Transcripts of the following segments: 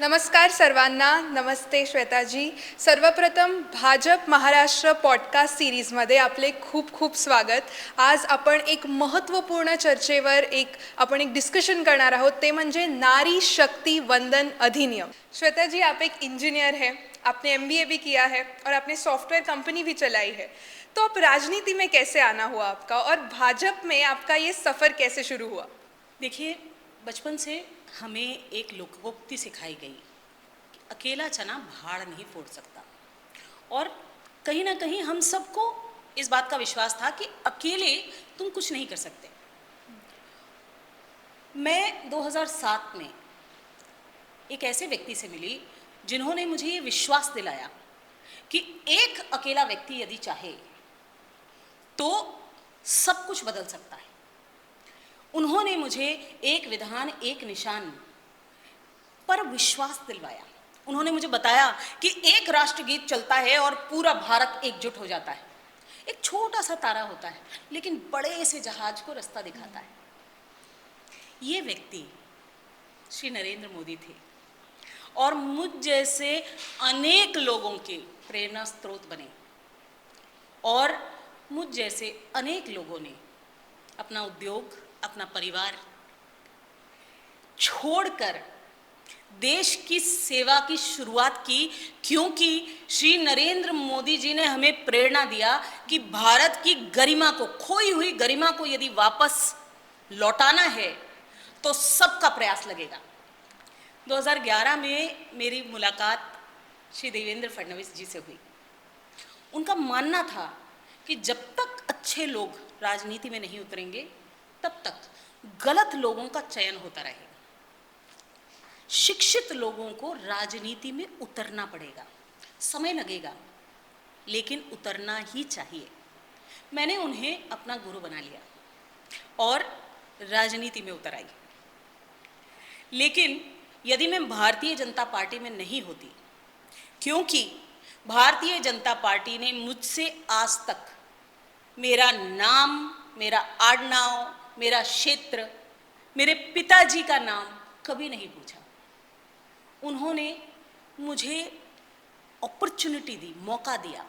नमस्कार सर्वांना. नमस्ते श्वेताजी. सर्वप्रथम भाजप महाराष्ट्र पॉडकास्ट सिरीजमध्ये आपले खूप खूप स्वागत. आज आपण एक महत्त्वपूर्ण चर्चेवर आपण एक डिस्कशन करणार आहोत, ते म्हणजे नारी शक्ति वंदन अधिनियम. श्वेताजी, आप एक इंजीनियर हैं, आपने MBA भी किया है और आपने सॉफ्टवेयर कंपनी भी चलाई है. तो आप राजनीति में कैसे आना हुआ आपका, और भाजपा में आपका ये सफ़र कैसे शुरू हुआ? देखिए, बचपन से हमें एक लोकोक्ति सिखाई गई कि अकेला चना भाड़ नहीं फोड़ सकता, और कहीं ना कहीं हम सबको इस बात का विश्वास था कि अकेले तुम कुछ नहीं कर सकते. मैं 2007 में एक ऐसे व्यक्ति से मिली जिन्होंने मुझे ये विश्वास दिलाया कि एक अकेला व्यक्ति यदि चाहे तो सब कुछ बदल सकता है. उन्होंने मुझे एक विधान एक निशान पर विश्वास दिलवाया. उन्होंने मुझे बताया कि एक राष्ट्रगीत चलता है और पूरा भारत एकजुट हो जाता है. एक छोटा सा तारा होता है लेकिन बड़े से जहाज को रास्ता दिखाता है. ये व्यक्ति श्री नरेंद्र मोदी थे और मुझ जैसे अनेक लोगों के प्रेरणा स्रोत बने, और मुझ जैसे अनेक लोगों ने अपना उद्योग, अपना परिवार छोड़कर देश की सेवा की शुरुआत की, क्योंकि श्री नरेंद्र मोदी जी ने हमें प्रेरणा दिया कि भारत की गरिमा को, खोई हुई गरिमा को यदि वापस लौटाना है तो सबका प्रयास लगेगा. 2011 में मेरी मुलाकात श्री देवेंद्र फडणवीस जी से हुई. उनका मानना था कि जब तक अच्छे लोग राजनीति में नहीं उतरेंगे तब तक गलत लोगों का चयन होता रहेगा. शिक्षित लोगों को राजनीति में उतरना पड़ेगा, समय लगेगा लेकिन उतरना ही चाहिए. मैंने उन्हें अपना गुरु बना लिया और राजनीति में उतर आई. लेकिन यदि मैं भारतीय जनता पार्टी में नहीं होती, क्योंकि भारतीय जनता पार्टी ने मुझसे आज तक मेरा नाम, मेरा आडनाव, मेरा क्षेत्र, मेरे पिताजी का नाम कभी नहीं पूछा. उन्होंने मुझे अपॉर्चुनिटी दी, मौका दिया,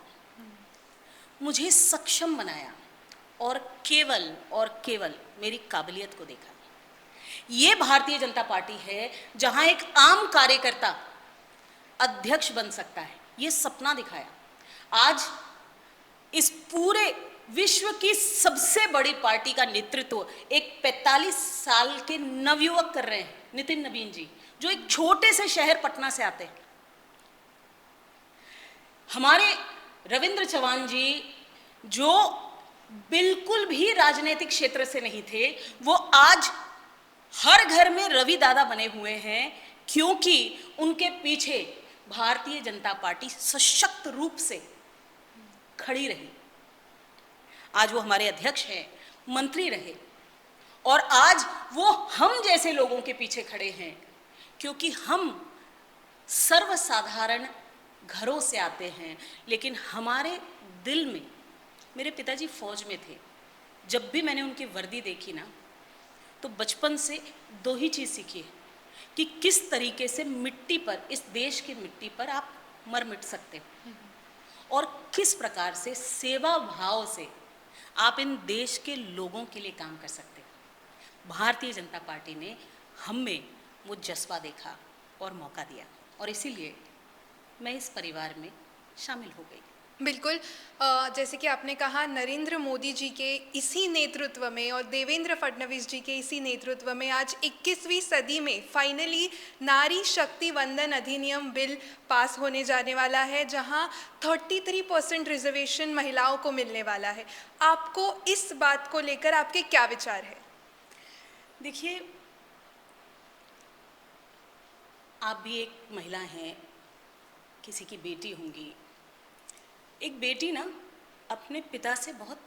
मुझे सक्षम बनाया और केवल मेरी काबिलियत को देखा. ये भारतीय जनता पार्टी है जहां एक आम कार्यकर्ता अध्यक्ष बन सकता है. ये सपना दिखाया. आज इस पूरे विश्व की सबसे बड़ी पार्टी का नेतृत्व एक 45 साल के नवयुवक कर रहे हैं, नितिन नवीन जी, जो एक छोटे से शहर पटना से आते हैं. हमारे रविंद्र चौहान जी, जो बिल्कुल भी राजनीतिक क्षेत्र से नहीं थे, वो आज हर घर में रवि दादा बने हुए हैं, क्योंकि उनके पीछे भारतीय जनता पार्टी सशक्त रूप से खड़ी रही. आज वो हमारे अध्यक्ष हैं, मंत्री रहे, और आज वो हम जैसे लोगों के पीछे खड़े हैं, क्योंकि हम सर्वसाधारण घरों से आते हैं. लेकिन हमारे दिल में, मेरे पिताजी फौज में थे. जब भी मैंने उनकी वर्दी देखी ना, तो बचपन से दो ही चीज़ सीखी है कि किस तरीके से मिट्टी पर, इस देश की मिट्टी पर आप मर मिट सकते हो, और किस प्रकार से सेवा भाव से आप इन देश के लोगों के लिए काम कर सकते हो. भारतीय जनता पार्टी ने हम में वो जज्बा देखा और मौका दिया, और इसीलिए मैं इस परिवार में शामिल हो गई. बिल्कुल. जैसे कि आपने कहा, नरेंद्र मोदी जी के इसी नेतृत्व में और देवेंद्र फडणवीस जी के इसी नेतृत्व में आज 21वीं सदी में फाइनली नारी शक्ति वंदन अधिनियम बिल पास होने जाने वाला है, जहां 33% रिजर्वेशन महिलाओं को मिलने वाला है. आपको इस बात को लेकर आपके क्या विचार है? देखिए, आप भी एक महिला हैं, किसी की बेटी होंगी. एक बेटी ना अपने पिता से बहुत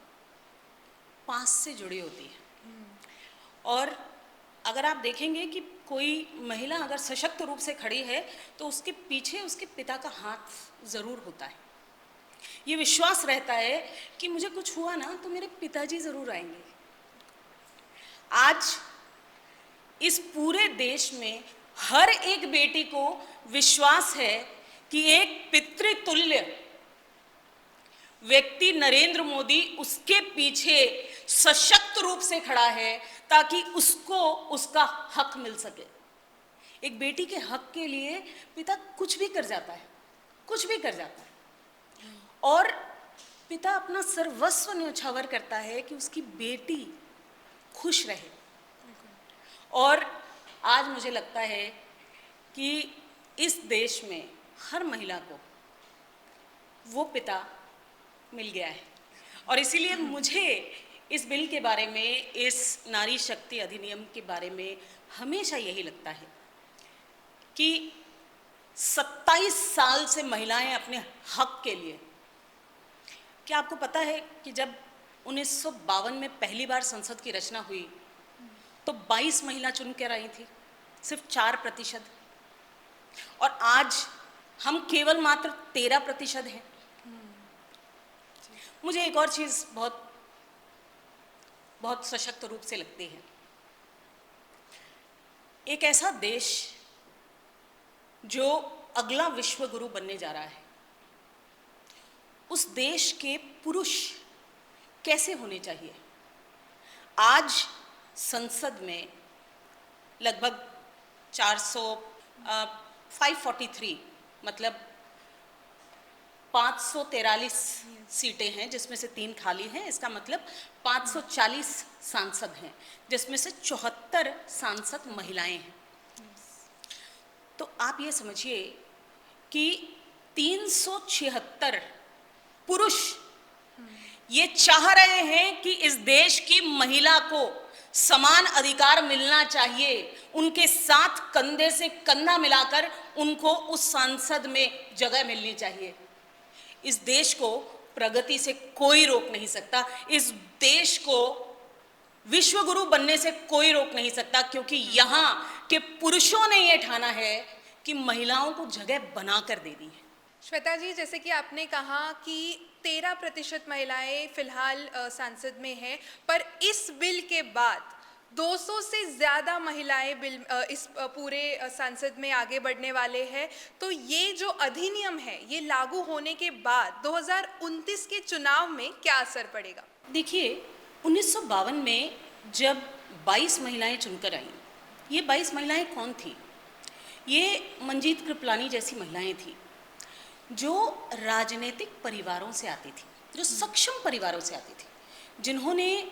पास से जुड़ी होती है, और अगर आप देखेंगे कि कोई महिला अगर सशक्त रूप से खड़ी है तो उसके पीछे उसके पिता का हाथ ज़रूर होता है. ये विश्वास रहता है कि मुझे कुछ हुआ ना तो मेरे पिताजी ज़रूर आएंगे. आज इस पूरे देश में हर एक बेटी को विश्वास है कि एक पितृतुल्य व्यक्ति नरेंद्र मोदी उसके पीछे सशक्त रूप से खड़ा है ताकि उसको उसका हक मिल सके। एक बेटी के हक के लिए पिता कुछ भी कर जाता है, कुछ भी कर जाता है, और पिता अपना सर्वस्व न्यौछावर करता है कि उसकी बेटी खुश रहे। और आज मुझे लगता है कि इस देश में हर महिला को वो पिता मिल गया है, और इसीलिए मुझे इस बिल के बारे में, इस नारी शक्ति अधिनियम के बारे में हमेशा यही लगता है कि 27 साल से महिलाएं अपने हक के लिए, क्या आपको पता है कि जब 1952 में पहली बार संसद की रचना हुई तो 22 महिला चुन कर आई थी, सिर्फ 4%, और आज हम केवल मात्र 13% हैं। मुझे एक और चीज बहुत बहुत सशक्त रूप से लगती है। एक ऐसा देश जो अगला विश्व गुरु बनने जा रहा है, उस देश के पुरुष कैसे होने चाहिए। आज संसद में लगभग 543 मतलब 543 सीटें हैं, जिसमें से 3 खाली हैं। इसका मतलब 540 सांसद हैं, जिसमें से 74 सांसद महिलाएं हैं। तो आप ये समझिए कि 376 पुरुष ये चाह रहे हैं कि इस देश की महिला को समान अधिकार मिलना चाहिए, उनके साथ कंधे से कंधा मिलाकर उनको उस सांसद में जगह मिलनी चाहिए। इस देश को प्रगति से कोई रोक नहीं सकता, इस देश को विश्व गुरु बनने से कोई रोक नहीं सकता, क्योंकि यहाँ के पुरुषों ने ये ठाना है कि महिलाओं को जगह बनाकर दे दी है। श्वेता जी, जैसे कि आपने कहा कि 13% महिलाएं फिलहाल संसद में हैं, पर इस बिल के बाद 200 से ज़्यादा महिलाएं बिल इस पूरे संसद में आगे बढ़ने वाले हैं। तो ये जो अधिनियम है, ये लागू होने के बाद 2029 के चुनाव में क्या असर पड़ेगा? देखिए, 1952 में जब 22 महिलाएं चुनकर आईं, ये 22 महिलाएं कौन थी? ये मंजीत कृपलानी जैसी महिलाएं थी, जो राजनीतिक परिवारों से आती थी, जो सक्षम परिवारों से आती थी, जिन्होंने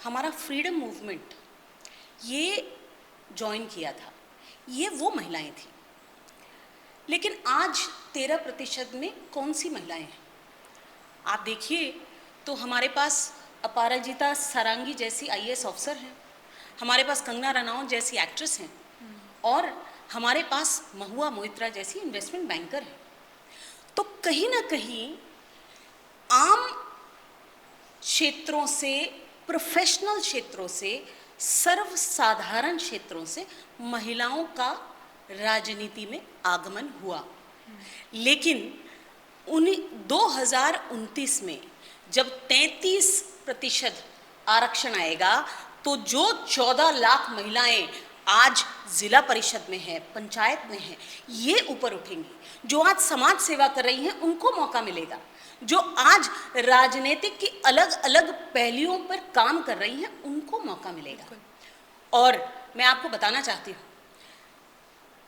हमारा फ्रीडम मूवमेंट ये ज्वाइन किया था। ये वो महिलाएं थी। लेकिन आज 13% में कौन सी महिलाएं हैं? आप देखिए तो हमारे पास अपराजिता सारंगी जैसी IAS ऑफिसर हैं, हमारे पास कंगना रनौत जैसी एक्ट्रेस हैं, और हमारे पास महुआ मोइत्रा जैसी इन्वेस्टमेंट बैंकर हैं। तो कहीं ना कहीं आम क्षेत्रों से, प्रोफेशनल क्षेत्रों से, सर्वसाधारण क्षेत्रों से महिलाओं का राजनीति में आगमन हुआ। लेकिन 2029 में जब 33% आरक्षण आएगा, तो जो 14 लाख महिलाएं आज जिला परिषद में है, पंचायत में है, ये ऊपर उठेंगी। जो आज समाज सेवा कर रही हैं उनको मौका मिलेगा, जो आज राजनीतिक की अलग अलग पहलुओं पर काम कर रही हैं उनको मौका मिलेगा। और मैं आपको बताना चाहती हूँ,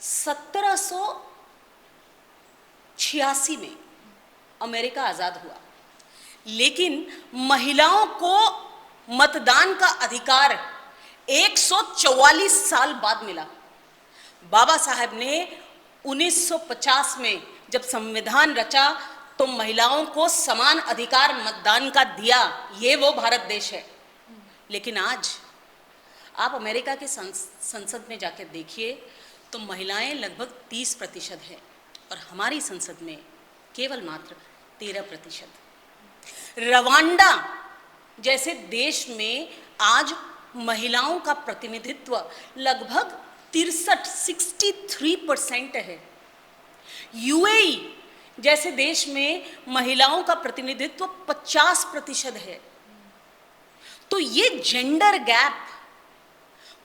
1786 में अमेरिका आज़ाद हुआ, लेकिन महिलाओं को मतदान का अधिकार 144 साल बाद मिला। बाबा साहब ने 1950 में जब संविधान रचा तो महिलाओं को समान अधिकार मतदान का दिया। ये वो भारत देश है। लेकिन आज आप अमेरिका के संसद में जाकर देखिए तो महिलाएं लगभग 30% हैं, और हमारी संसद में केवल मात्र 13%। रवांडा जैसे देश में आज महिलाओं का प्रतिनिधित्व लगभग 63% है। UAE जैसे देश में महिलाओं का प्रतिनिधित्व 50% है। तो ये जेंडर गैप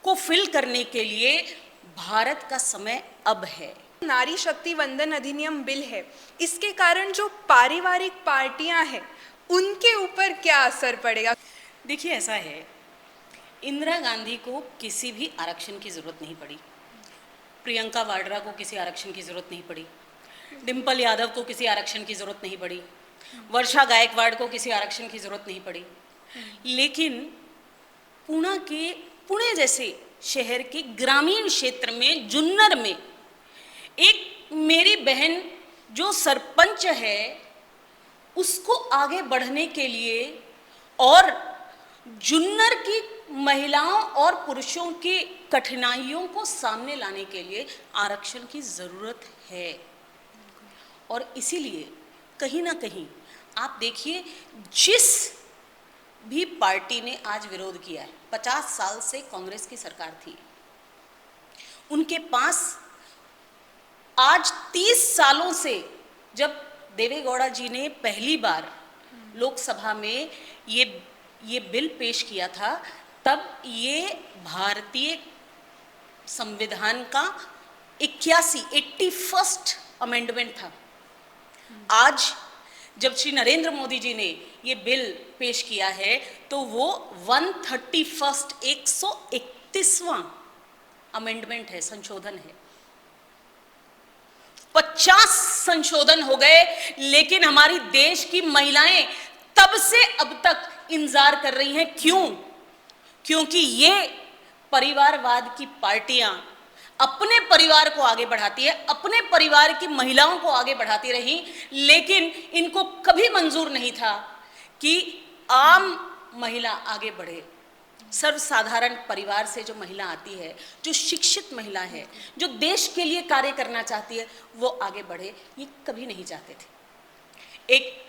को फिल करने के लिए भारत का समय अब है। नारी शक्ति वंदन अधिनियम बिल है, इसके कारण जो पारिवारिक पार्टियां हैं उनके ऊपर क्या असर पड़ेगा? देखिए, ऐसा है, इंदिरा गांधी को किसी भी आरक्षण की ज़रूरत नहीं पड़ी, प्रियंका वाड्रा को किसी आरक्षण की ज़रूरत नहीं पड़ी, डिम्पल यादव को किसी आरक्षण की ज़रूरत नहीं पड़ी, वर्षा गायकवाड़ को किसी आरक्षण की ज़रूरत नहीं पड़ी। लेकिन पुणे जैसे शहर के ग्रामीण क्षेत्र में, जुन्नर में, एक मेरी बहन जो सरपंच है, उसको आगे बढ़ने के लिए और जुन्नर की महिलाओं और पुरुषों की कठिनाइयों को सामने लाने के लिए आरक्षण की ज़रूरत है। और इसीलिए कहीं ना कहीं आप देखिए, जिस भी पार्टी ने आज विरोध किया है, 50 साल से कांग्रेस की सरकार थी, उनके पास आज 30 सालों से, जब देवेगौड़ा जी ने पहली बार लोकसभा में ये बिल पेश किया था, तब ये भारतीय संविधान का 81वां अमेंडमेंट था। आज जब श्री नरेंद्र मोदी जी ने ये बिल पेश किया है तो वो 131वां अमेंडमेंट है, संशोधन है। 50 संशोधन हो गए, लेकिन हमारी देश की महिलाएं तब से अब तक इंतजार कर रही हैं। क्यों? क्योंकि ये परिवारवाद की पार्टियां अपने परिवार को आगे बढ़ाती है, अपने परिवार की महिलाओं को आगे बढ़ाती रही, लेकिन इनको कभी मंजूर नहीं था कि आम महिला आगे बढ़े। सर्वसाधारण परिवार से जो महिला आती है, जो शिक्षित महिला है, जो देश के लिए कार्य करना चाहती है, वो आगे बढ़े, ये कभी नहीं चाहते थे। एक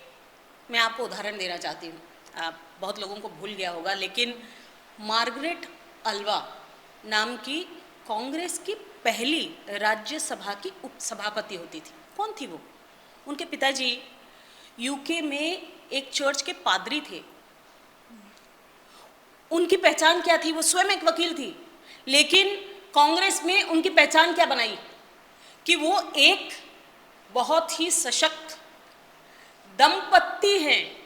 मैं आपको उदाहरण देना चाहती हूँ, बहुत लोगों को भूल गया होगा, लेकिन मार्गरेट अल्वा नाम की कांग्रेस की पहली राज्यसभा की उपसभापति होती थी। कौन थी वो? उनके पिताजी यूके में एक चर्च के पादरी थे। उनकी पहचान क्या थी? वो स्वयं एक वकील थी, लेकिन कांग्रेस में उनकी पहचान क्या बनाई कि वो एक बहुत ही सशक्त दंपत्ति हैं।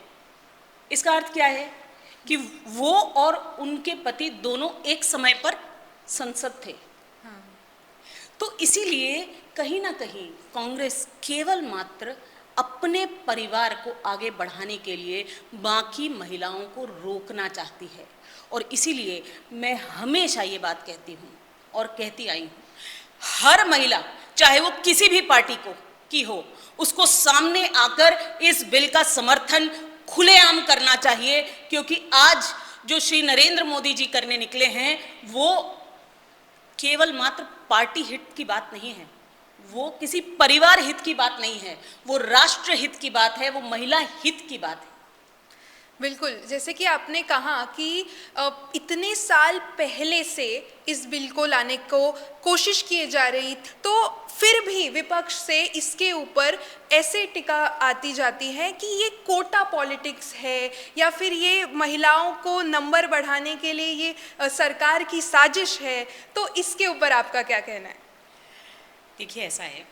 इसका अर्थ क्या है कि वो और उनके पति दोनों एक समय पर संसद थे। तो इसीलिए कहीं ना कहीं कांग्रेस केवल मात्र अपने परिवार को आगे बढ़ाने के लिए बाकी महिलाओं को रोकना चाहती है। और इसीलिए मैं हमेशा ये बात कहती हूँ और कहती आई हूँ, हर महिला, चाहे वो किसी भी पार्टी को की हो, उसको सामने आकर इस बिल का समर्थन खुलेआम करना चाहिए। क्योंकि आज जो श्री नरेंद्र मोदी जी करने निकले हैं, वो केवल मात्र पार्टी हित की बात नहीं है, वो किसी परिवार हित की बात नहीं है, वो राष्ट्र हित की बात है, वो महिला हित की बात है। बिल्कुल, जैसे कि आपने कहा कि इतने साल पहले से इस बिल को लाने को कोशिश किए जा रही, तो फिर भी विपक्ष से इसके ऊपर ऐसे टिका आती जाती है कि ये कोटा पॉलिटिक्स है, या फिर ये महिलाओं को नंबर बढ़ाने के लिए ये सरकार की साजिश है। तो इसके ऊपर आपका क्या कहना है? देखिए, ऐसा है,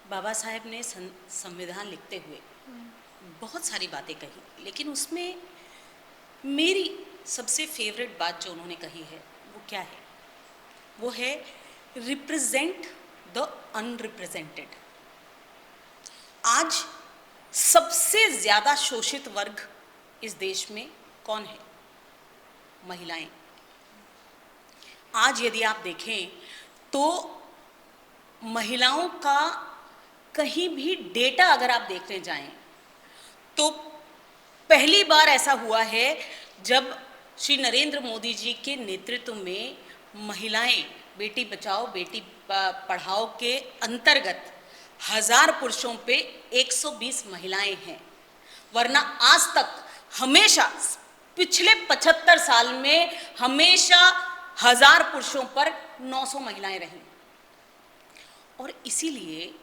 बाबा साहेब ने संविधान लिखते हुए बहुत सारी बातें कही, लेकिन उसमें मेरी सबसे फेवरेट बात जो उन्होंने कही है वो क्या है? वो है रिप्रेजेंट द अनरिप्रेजेंटेड। आज सबसे ज्यादा शोषित वर्ग इस देश में कौन है? महिलाएं। आज यदि आप देखें तो महिलाओं का कहीं भी डेटा अगर आप देखने जाएं तो पहली बार ऐसा हुआ है जब श्री नरेंद्र मोदी जी के नेतृत्व में महिलाएं बेटी बचाओ बेटी पढ़ाओ के अंतर्गत 1000 पुरुषों पे 120 महिलाएं हैं। वरना आज तक हमेशा पिछले 75 साल में हमेशा 1000 पुरुषों पर 900 महिलाएं रहीं। और इसीलिए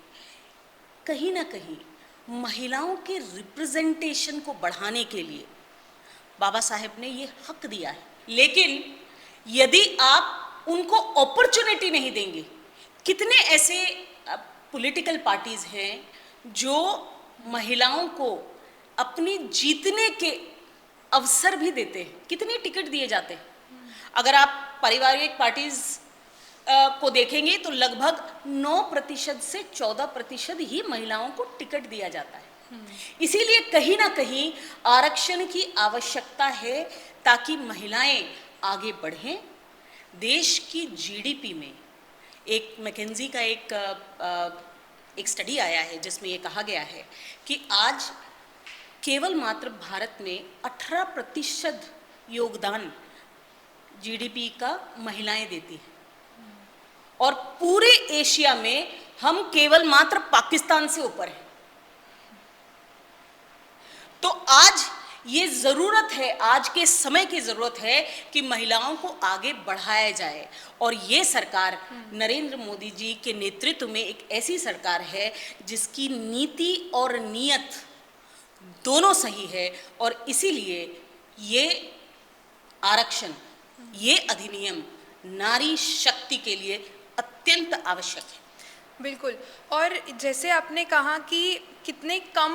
कहीं ना कहीं महिलाओं के रिप्रेजेंटेशन को बढ़ाने के लिए बाबा साहेब ने ये हक दिया है। लेकिन यदि आप उनको अपॉर्चुनिटी नहीं देंगे कितने ऐसे पॉलिटिकल पार्टीज हैं जो महिलाओं को अपनी जीतने के अवसर भी देते हैं, कितने टिकट दिए जाते हैं। अगर आप पारिवारिक पार्टीज को देखेंगे तो लगभग 9% से 14% ही महिलाओं को टिकट दिया जाता है। इसीलिए कहीं ना कहीं आरक्षण की आवश्यकता है ताकि महिलाएं आगे बढ़ें। देश की जीडीपी में एक मैकेंजी का एक स्टडी आया है जिसमें ये कहा गया है कि आज केवल मात्र भारत में 18% योगदान जीडीपी का महिलाएं देती हैं और पूरे एशिया में हम केवल मात्र पाकिस्तान से ऊपर हैं। तो आज ये जरूरत है, आज के समय की जरूरत है कि महिलाओं को आगे बढ़ाया जाए और ये सरकार नरेंद्र मोदी जी के नेतृत्व में एक ऐसी सरकार है जिसकी नीति और नीयत दोनों सही है और इसीलिए ये आरक्षण, ये अधिनियम नारी शक्ति के लिए अत्यंत आवश्यक है। बिल्कुल। और जैसे आपने कहा कि कितने कम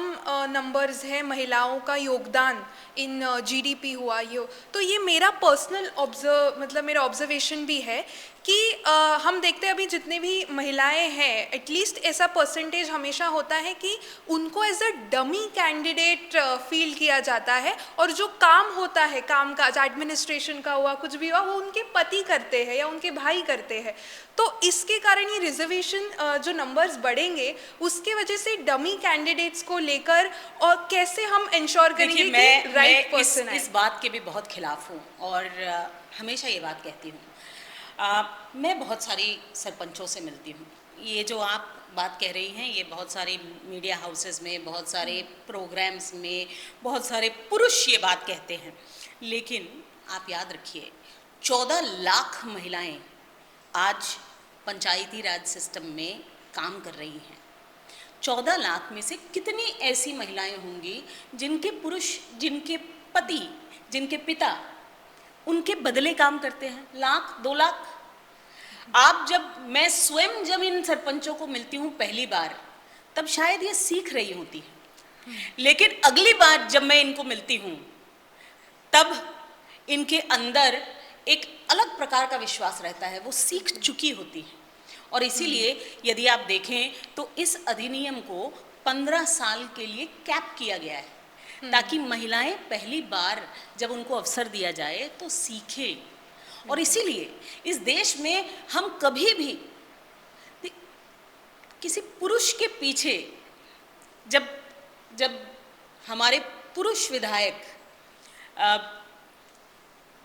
नंबर्स हैं महिलाओं का योगदान इन जीडीपी हुआ ये, तो ये मेरा पर्सनल मेरा ऑब्जर्वेशन भी है कि हम देखते हैं अभी जितने भी महिलाएं हैं एटलीस्ट ऐसा परसेंटेज हमेशा होता है कि उनको as a dummy candidate feel किया जाता है और जो काम होता है, काम काज एडमिनिस्ट्रेशन का हुआ कुछ भी हुआ वो उनके पति करते हैं या उनके भाई करते हैं। तो इसके कारण ये रिजर्वेशन जो नंबर्स बढ़ेंगे उसके वजह से डमी कैंडिडेट्स को लेकर और कैसे हम इंश्योर करेंगे कि राइट पर्सन है। इस बात के भी बहुत खिलाफ हूँ और हमेशा ये बात कहती हूँ। मैं बहुत सारी सरपंचों से मिलती हूँ। ये जो आप बात कह रही हैं ये बहुत सारे मीडिया हाउसेस में, बहुत सारे प्रोग्राम्स में, बहुत सारे पुरुष ये बात कहते हैं, लेकिन आप याद रखिए 14 लाख महिलाएं आज पंचायती राज सिस्टम में काम कर रही हैं। 14 लाख में से कितनी ऐसी महिलाएं होंगी जिनके पुरुष, जिनके पति, जिनके पिता उनके बदले काम करते हैं? 1 लाख 2 लाख। मैं स्वयं जब इन सरपंचों को मिलती हूँ पहली बार तब शायद ये सीख रही होती है, लेकिन अगली बार जब मैं इनको मिलती हूँ तब इनके अंदर एक अलग प्रकार का विश्वास रहता है, वो सीख चुकी होती है। और इसीलिए यदि आप देखें तो इस अधिनियम को 15 साल के लिए कैप किया गया है ताकि महिलाएं पहली बार जब उनको अवसर दिया जाए तो सीखें। और इसीलिए इस देश में हम कभी भी किसी पुरुष के पीछे, जब हमारे पुरुष विधायक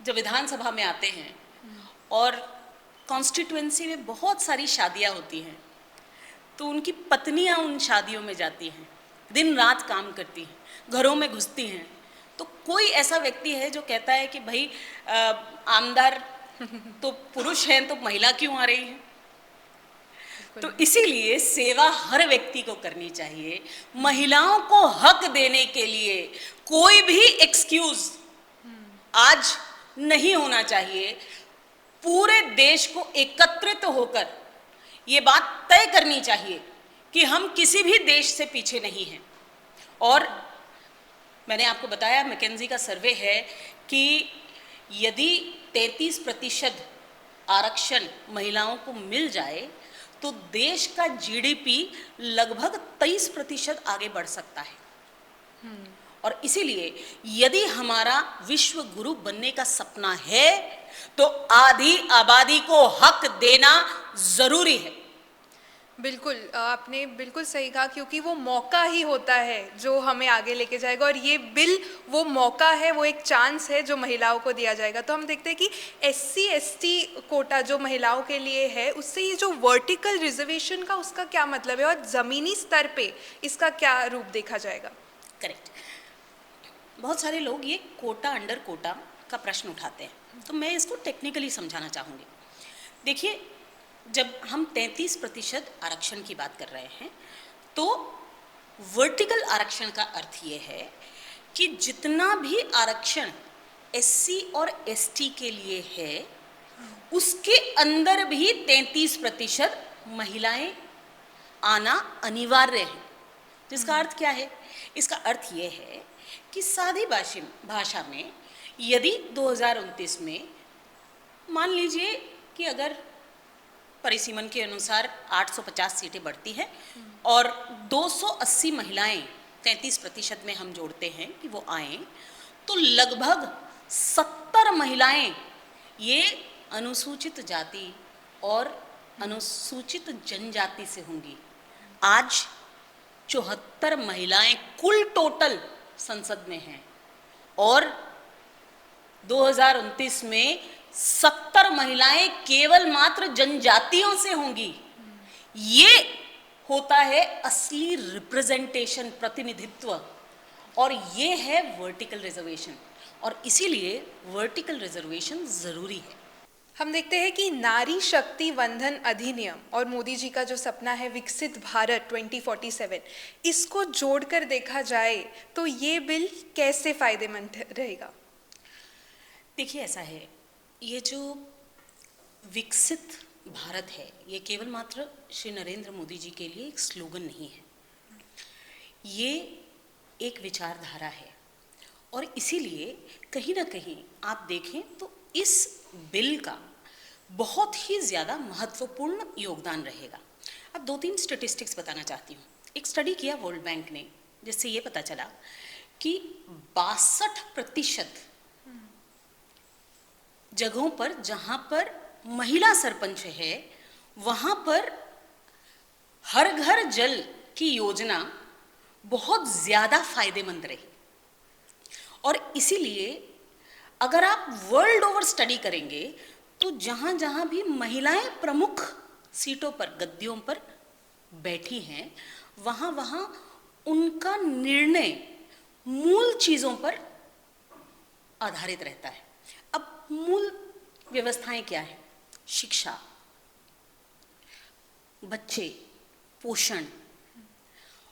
जब विधानसभा में आते हैं और कॉन्स्टिट्यूएंसी में बहुत सारी शादियां होती हैं तो उनकी पत्नियां उन शादियों में जाती हैं, दिन रात काम करती हैं, घरों में घुसती हैं, तो कोई ऐसा व्यक्ति है जो कहता है कि भाई आमदार तो पुरुष हैं तो महिला क्यों आ रही है? तो इसीलिए सेवा हर व्यक्ति को करनी चाहिए। महिलाओं को हक देने के लिए कोई भी एक्सक्यूज आज नहीं होना चाहिए। पूरे देश को एकत्रित होकर ये बात तय करनी चाहिए कि हम किसी भी देश से पीछे नहीं हैं। और मैंने आपको बताया मैकेंजी का सर्वे है कि यदि 33% आरक्षण महिलाओं को मिल जाए तो देश का जीडीपी लगभग 23% आगे बढ़ सकता है। और इसीलिए यदि हमारा विश्व गुरु बनने का सपना है तो आधी आबादी को हक देना जरूरी है। बिल्कुल, आपने बिल्कुल सही कहा, क्योंकि वो मौका ही होता है जो हमें आगे लेके जाएगा और ये बिल वो मौका है, वो एक चांस है जो महिलाओं को दिया जाएगा। तो हम देखते हैं कि SC ST कोटा जो महिलाओं के लिए है उससे ये जो वर्टिकल रिजर्वेशन का उसका क्या मतलब है और ज़मीनी स्तर पे इसका क्या रूप देखा जाएगा? करेक्ट। बहुत सारे लोग ये कोटा अंडर कोटा का प्रश्न उठाते हैं, तो मैं इसको टेक्निकली समझाना चाहूँगी। देखिए, जब हम 33% आरक्षण की बात कर रहे हैं तो वर्टिकल आरक्षण का अर्थ ये है कि जितना भी आरक्षण SC और ST के लिए है उसके अंदर भी 33% महिलाएं आना अनिवार्य है। जिसका अर्थ क्या है? इसका अर्थ ये है कि सादी भाषा में यदि 2029 में मान लीजिए कि अगर परिसीमन के अनुसार 850 सीटें बढ़ती हैं और 280 महिलाएं 33% में हम जोड़ते हैं कि वो आए, तो लगभग 70 महिलाएं ये अनुसूचित जाति और अनुसूचित जनजाति से होंगी। आज 74 महिलाएं कुल टोटल संसद में हैं और 2029 में 70 महिलाएं केवल मात्र जनजातियों से होंगी। ये होता है असली रिप्रेजेंटेशन, प्रतिनिधित्व, और ये है वर्टिकल रिजर्वेशन, और इसीलिए वर्टिकल रिजर्वेशन जरूरी है। हम देखते हैं कि नारी शक्ति वंदन अधिनियम और मोदी जी का जो सपना है विकसित भारत 2047, इसको जोड़कर देखा जाए तो ये बिल कैसे फायदेमंद रहेगा? देखिए, ऐसा है, ये जो विकसित भारत है ये केवल मात्र श्री नरेंद्र मोदी जी के लिए एक स्लोगन नहीं है, ये एक विचारधारा है। और इसीलिए कहीं ना कहीं आप देखें तो इस बिल का बहुत ही ज़्यादा महत्वपूर्ण योगदान रहेगा। अब 2-3 स्टैटिस्टिक्स बताना चाहती हूँ। एक स्टडी किया वर्ल्ड बैंक ने, जिससे ये पता चला कि 62% जगहों पर जहाँ पर महिला सरपंच है वहाँ पर हर घर जल की योजना बहुत ज़्यादा फायदेमंद रही। और इसीलिए अगर आप वर्ल्ड ओवर स्टडी करेंगे तो जहाँ जहाँ भी महिलाएं प्रमुख सीटों पर, गद्दियों पर बैठी हैं, वहाँ वहाँ उनका निर्णय मूल चीज़ों पर आधारित रहता है। अब मूल व्यवस्थाएं क्या हैं? शिक्षा, बच्चे, पोषण।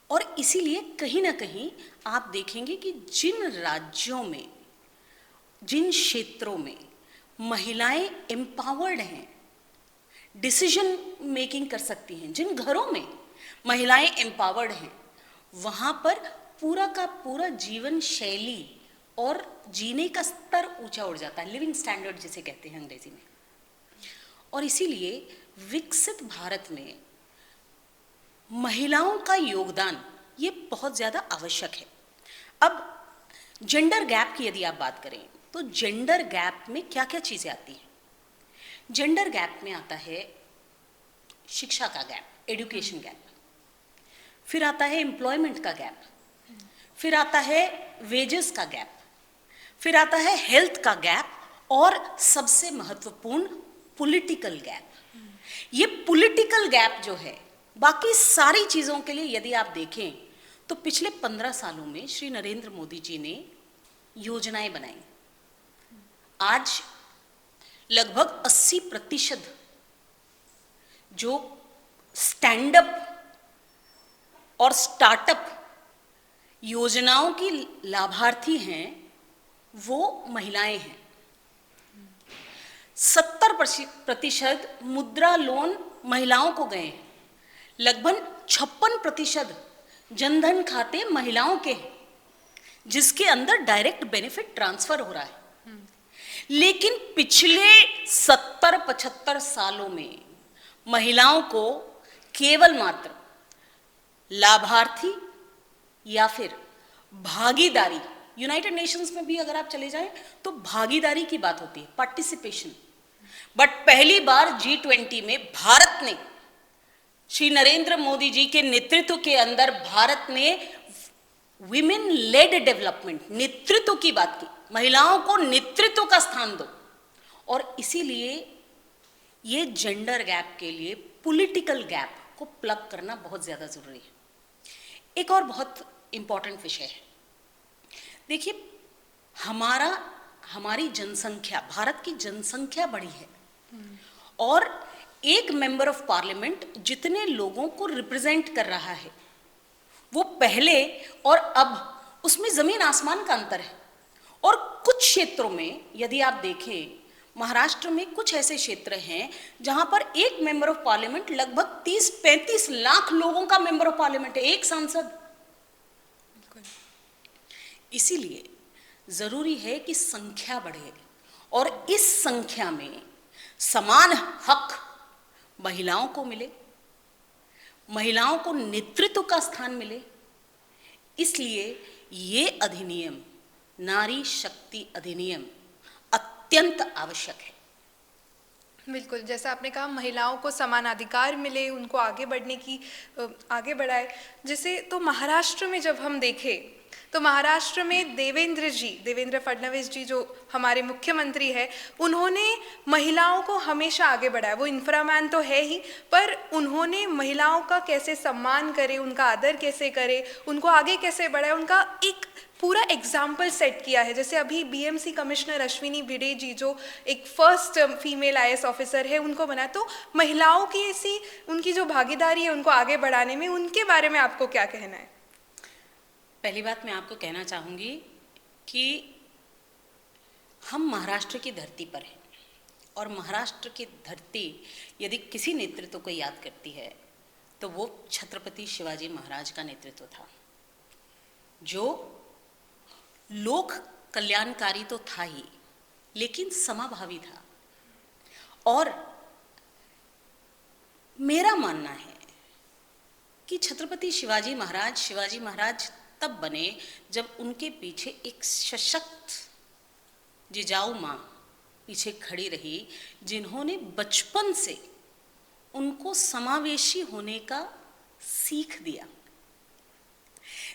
और इसीलिए कहीं ना कहीं आप देखेंगे कि जिन राज्यों में, जिन क्षेत्रों में महिलाएं एम्पावर्ड हैं, डिसीजन मेकिंग कर सकती हैं, जिन घरों में महिलाएं एम्पावर्ड हैं, वहाँ पर पूरा का पूरा जीवन शैली और जीने का स्तर ऊंचा उठ जाता है, लिविंग स्टैंडर्ड जिसे कहते हैं अंग्रेजी में। और इसीलिए विकसित भारत में महिलाओं का योगदान ये बहुत ज़्यादा आवश्यक है। अब जेंडर गैप की यदि आप बात करें तो जेंडर गैप में क्या क्या चीज़ें आती हैं? जेंडर गैप में आता है शिक्षा का गैप, एजुकेशन गैप, फिर आता है एम्प्लॉयमेंट का गैप, फिर आता है वेजेस का गैप, फिर आता है हेल्थ का गैप, और सबसे महत्वपूर्ण पॉलिटिकल गैप। ये पॉलिटिकल गैप जो है, बाकी सारी चीज़ों के लिए यदि आप देखें तो पिछले 15 सालों में श्री नरेंद्र मोदी जी ने योजनाएं बनाई। आज लगभग 80% जो स्टैंड अप और स्टार्टअप योजनाओं की लाभार्थी हैं वो महिलाएं हैं। 70% मुद्रा लोन महिलाओं को गए हैं। लगभग 56% जनधन खाते महिलाओं के हैं, जिसके अंदर डायरेक्ट बेनिफिट ट्रांसफर हो रहा है। लेकिन पिछले 70-75 सालों में महिलाओं को केवल मात्र लाभार्थी या फिर भागीदारी, यूनाइटेड नेशंस में भी अगर आप चले जाएं तो भागीदारी की बात होती है, पार्टिसिपेशन। बट पहली बार G20 में भारत ने, श्री नरेंद्र मोदी जी के नेतृत्व के अंदर भारत ने विमेन लेड डेवलपमेंट, नेतृत्व की बात की। महिलाओं को नेतृत्व का स्थान दो। और इसीलिए ये जेंडर गैप के लिए पॉलिटिकल गैप को प्लग करना बहुत ज़्यादा ज़रूरी है। एक और बहुत इम्पॉर्टेंट विषय है, देखिए, हमारी जनसंख्या, भारत की जनसंख्या बढ़ी है और एक मेंबर ऑफ पार्लियामेंट जितने लोगों को रिप्रेजेंट कर रहा है वो पहले और अब उसमें जमीन आसमान का अंतर है। और कुछ क्षेत्रों में यदि आप देखें महाराष्ट्र में कुछ ऐसे क्षेत्र हैं जहां पर एक मेंबर ऑफ पार्लियामेंट लगभग 30-35 लाख लोगों का मेंबर ऑफ पार्लियामेंट है, एक सांसद। इसीलिए जरूरी है कि संख्या बढ़े और इस संख्या में समान हक महिलाओं को मिले, महिलाओं को नेतृत्व का स्थान मिले। इसलिए ये अधिनियम, नारी शक्ति अधिनियम, अत्यंत आवश्यक है। बिल्कुल, जैसा आपने कहा महिलाओं को समान अधिकार मिले, उनको आगे बढ़ने की आगे बढ़ाए। जैसे तो महाराष्ट्र में जब हम देखें तो महाराष्ट्र में देवेंद्र फडणवीस जी जो हमारे मुख्यमंत्री है, उन्होंने महिलाओं को हमेशा आगे बढ़ाया। वो इंफ्रामैन तो है ही, पर उन्होंने महिलाओं का कैसे सम्मान करे, उनका आदर कैसे करे, उनको आगे कैसे बढ़ाए, उनका एक पूरा एग्जाम्पल सेट किया है। जैसे अभी बीएमसी कमिश्नर अश्विनी भिड़े जी जो एक फर्स्ट फीमेल आईएएस ऑफिसर है, उनको बनाया। तो महिलाओं की ऐसी उनकी जो भागीदारी है उनको आगे बढ़ाने में, उनके बारे में आपको क्या कहना है? पहली बात मैं आपको कहना चाहूँगी कि हम महाराष्ट्र की धरती पर हैं और महाराष्ट्र की धरती यदि किसी नेतृत्व को याद करती है तो वो छत्रपति शिवाजी महाराज का नेतृत्व था, जो लोक कल्याणकारी तो था ही लेकिन समाभावी था। और मेरा मानना है कि छत्रपति शिवाजी महाराज तब बने जब उनके पीछे एक सशक्त जिजाऊ माँ पीछे खड़ी रही, जिन्होंने बचपन से उनको समावेशी होने का सीख दिया।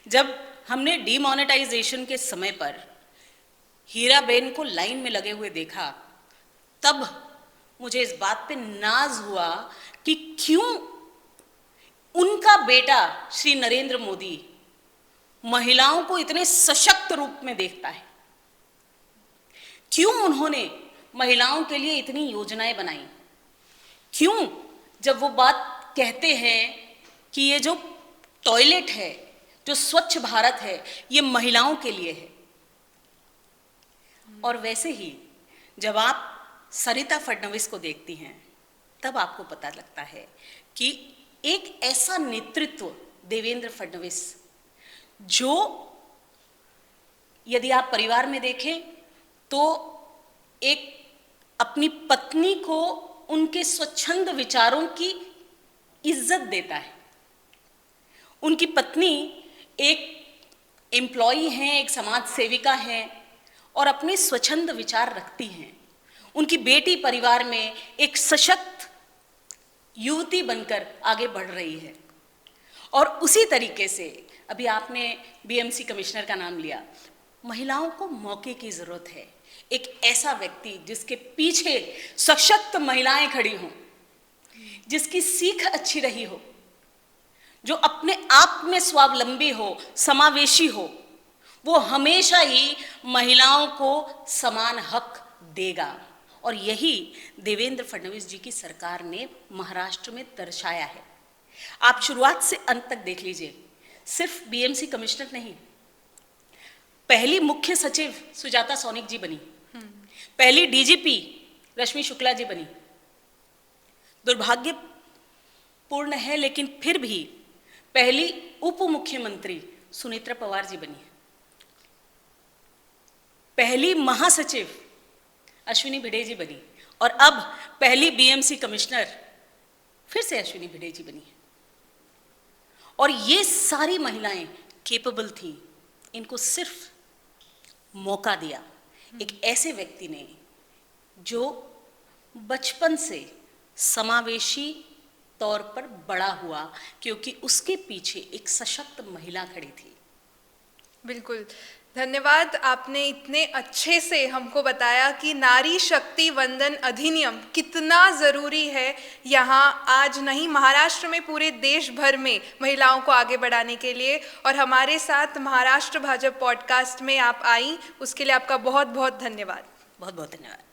जब हमने डीमोनेटाइजेशन के समय पर हीराबेन को लाइन में लगे हुए देखा, तब मुझे इस बात पे नाज हुआ कि क्यों उनका बेटा श्री नरेंद्र मोदी महिलाओं को इतने सशक्त रूप में देखता है, क्यों उन्होंने महिलाओं के लिए इतनी योजनाएं बनाई, क्यों जब वो बात कहते हैं कि ये जो टॉयलेट है, जो स्वच्छ भारत है, ये महिलाओं के लिए है। और वैसे ही जब आप सरिता फडणवीस को देखती हैं तब आपको पता लगता है कि एक ऐसा नेतृत्व देवेंद्र फडणवीस, जो यदि आप परिवार में देखें तो एक अपनी पत्नी को उनके स्वच्छंद विचारों की इज्जत देता है। उनकी पत्नी एक एम्प्लॉई हैं, एक समाज सेविका हैं और अपने स्वच्छंद विचार रखती हैं। उनकी बेटी परिवार में एक सशक्त युवती बनकर आगे बढ़ रही है। और उसी तरीके से अभी आपने बीएमसी कमिश्नर का नाम लिया, महिलाओं को मौके की जरूरत है। एक ऐसा व्यक्ति जिसके पीछे सशक्त महिलाएं खड़ी हों, जिसकी सीख अच्छी रही हो, जो अपने आप में स्वावलंबी हो, समावेशी हो, वो हमेशा ही महिलाओं को समान हक देगा। और यही देवेंद्र फडणवीस जी की सरकार ने महाराष्ट्र में दर्शाया है। आप शुरुआत से अंत तक देख लीजिए, सिर्फ बीएमसी कमिश्नर नहीं, पहली मुख्य सचिव सुजाता सोनिक जी बनी, पहली डीजीपी रश्मि शुक्ला जी बनी। दुर्भाग्यपूर्ण है लेकिन फिर भी पहली उप मुख्यमंत्री सुनेत्रा पवार जी बनी, पहली महासचिव अश्विनी भिड़े जी बनी और अब पहली बीएमसी कमिश्नर फिर से अश्विनी भिड़े जी बनी है। और ये सारी महिलाएं केपेबल थी, इनको सिर्फ मौका दिया एक ऐसे व्यक्ति ने जो बचपन से समावेशी तौर पर बड़ा हुआ, क्योंकि उसके पीछे एक सशक्त महिला खड़ी थी। बिल्कुल, धन्यवाद। आपने इतने अच्छे से हमको बताया कि नारी शक्ति वंदन अधिनियम कितना ज़रूरी है यहाँ आज नहीं, महाराष्ट्र में, पूरे देश भर में महिलाओं को आगे बढ़ाने के लिए। और हमारे साथ महाराष्ट्र भाजपा पॉडकास्ट में आप आई, उसके लिए आपका बहुत बहुत धन्यवाद। बहुत बहुत धन्यवाद।